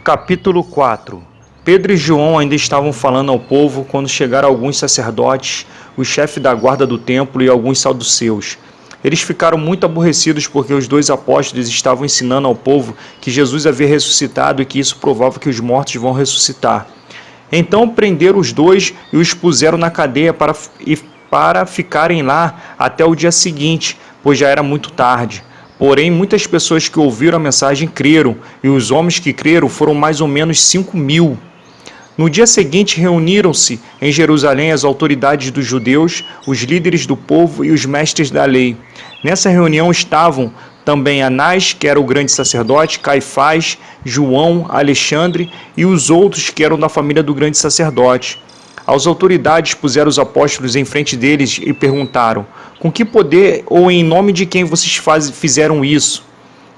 Capítulo 4. Pedro e João ainda estavam falando ao povo quando chegaram alguns sacerdotes, o chefe da guarda do templo e alguns saduceus. Eles ficaram muito aborrecidos porque os dois apóstolos estavam ensinando ao povo que Jesus havia ressuscitado e que isso provava que os mortos vão ressuscitar. Então prenderam os dois e os puseram na cadeia para ficarem lá até o dia seguinte, pois já era muito tarde. Porém, muitas pessoas que ouviram a mensagem creram, e os homens que creram foram mais ou menos 5.000. No dia seguinte, reuniram-se em Jerusalém as autoridades dos judeus, os líderes do povo e os mestres da lei. Nessa reunião estavam também Anás, que era o grande sacerdote, Caifás, João, Alexandre e os outros que eram da família do grande sacerdote. As autoridades puseram os apóstolos em frente deles e perguntaram: com que poder ou em nome de quem vocês fizeram isso?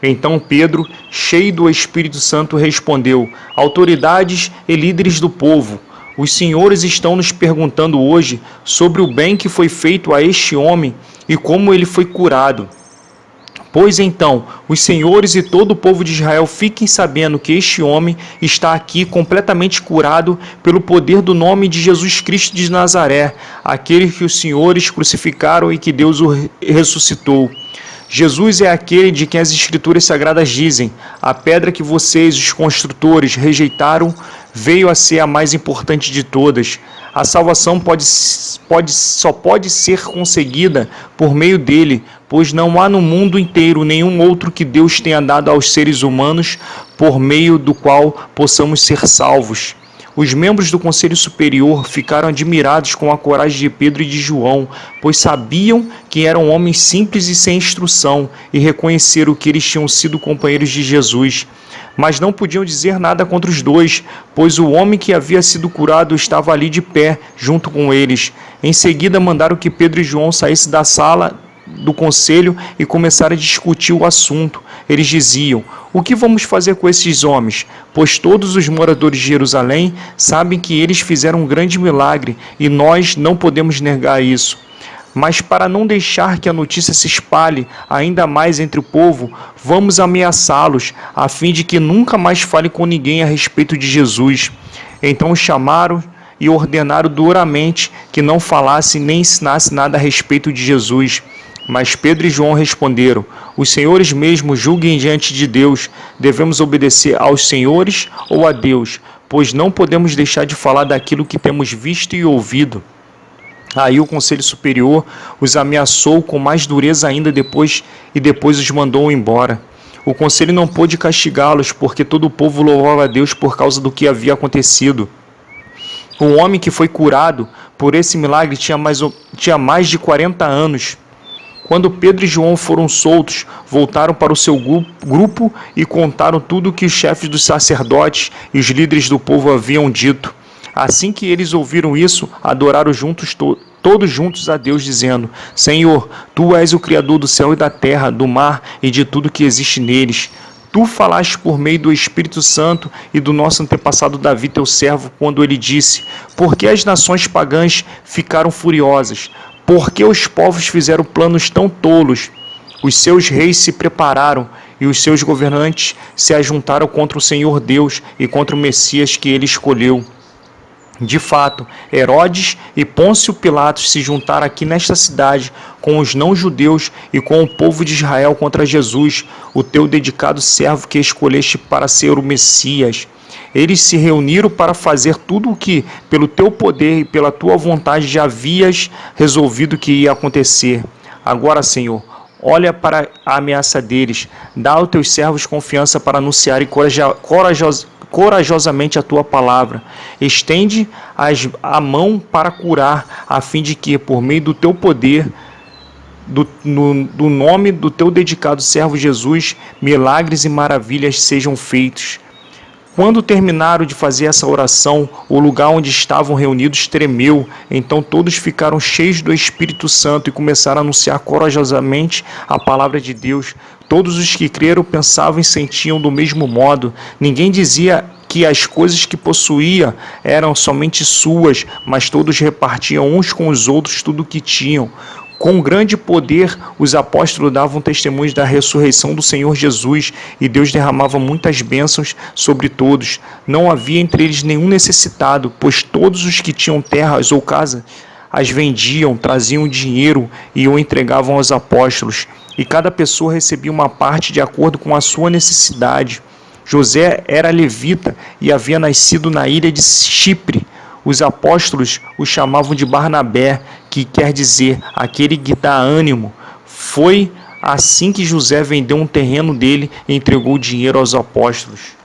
Então Pedro, cheio do Espírito Santo, respondeu: autoridades e líderes do povo, os senhores estão nos perguntando hoje sobre o bem que foi feito a este homem e como ele foi curado. Pois então, os senhores e todo o povo de Israel fiquem sabendo que este homem está aqui completamente curado pelo poder do nome de Jesus Cristo de Nazaré, aquele que os senhores crucificaram e que Deus o ressuscitou. Jesus é aquele de quem as Escrituras Sagradas dizem: a pedra que vocês, os construtores, rejeitaram, veio a ser a mais importante de todas. A salvação só pode ser conseguida por meio dele, pois não há no mundo inteiro nenhum outro que Deus tenha dado aos seres humanos por meio do qual possamos ser salvos. Os membros do Conselho Superior ficaram admirados com a coragem de Pedro e de João, pois sabiam que eram homens simples e sem instrução e reconheceram que eles tinham sido companheiros de Jesus. Mas não podiam dizer nada contra os dois, pois o homem que havia sido curado estava ali de pé, junto com eles. Em seguida, mandaram que Pedro e João saíssem da sala do conselho e começaram a discutir o assunto. Eles diziam: o que vamos fazer com esses homens? Pois todos os moradores de Jerusalém sabem que eles fizeram um grande milagre e nós não podemos negar isso. Mas para não deixar que a notícia se espalhe ainda mais entre o povo, vamos ameaçá-los, a fim de que nunca mais fale com ninguém a respeito de Jesus. Então os chamaram e ordenaram duramente que não falasse nem ensinasse nada a respeito de Jesus. Mas Pedro e João responderam: os senhores mesmos julguem diante de Deus. Devemos obedecer aos senhores ou a Deus? Pois não podemos deixar de falar daquilo que temos visto e ouvido. Aí o Conselho Superior os ameaçou com mais dureza ainda depois os mandou embora. O Conselho não pôde castigá-los, porque todo o povo louvava a Deus por causa do que havia acontecido. O homem que foi curado por esse milagre tinha mais de 40 anos. Quando Pedro e João foram soltos, voltaram para o seu grupo e contaram tudo o que os chefes dos sacerdotes e os líderes do povo haviam dito. Assim que eles ouviram isso, adoraram todos juntos a Deus, dizendo: Senhor, Tu és o Criador do céu e da terra, do mar e de tudo que existe neles. Tu falaste por meio do Espírito Santo e do nosso antepassado Davi, teu servo, quando ele disse: por que as nações pagãs ficaram furiosas? Por que os povos fizeram planos tão tolos? Os seus reis se prepararam e os seus governantes se ajuntaram contra o Senhor Deus e contra o Messias que ele escolheu. De fato, Herodes e Pôncio Pilatos se juntaram aqui nesta cidade com os não-judeus e com o povo de Israel contra Jesus, o teu dedicado servo que escolheste para ser o Messias. Eles se reuniram para fazer tudo o que, pelo teu poder e pela tua vontade, já havias resolvido que ia acontecer. Agora, Senhor, olha para a ameaça deles, dá aos teus servos confiança para anunciarem corajosamente a tua palavra. Estende a mão para curar, a fim de que, por meio do teu poder, do nome do teu dedicado servo Jesus, milagres e maravilhas sejam feitos. Quando terminaram de fazer essa oração, o lugar onde estavam reunidos tremeu. Então todos ficaram cheios do Espírito Santo e começaram a anunciar corajosamente a palavra de Deus. Todos os que creram pensavam e sentiam do mesmo modo. Ninguém dizia que as coisas que possuía eram somente suas, mas todos repartiam uns com os outros tudo o que tinham. Com grande poder, os apóstolos davam testemunhos da ressurreição do Senhor Jesus e Deus derramava muitas bênçãos sobre todos. Não havia entre eles nenhum necessitado, pois todos os que tinham terras ou casa as vendiam, traziam dinheiro e o entregavam aos apóstolos. E cada pessoa recebia uma parte de acordo com a sua necessidade. José era levita e havia nascido na ilha de Chipre. Os apóstolos o chamavam de Barnabé, que quer dizer aquele que dá ânimo. Foi assim que José vendeu um terreno dele e entregou o dinheiro aos apóstolos.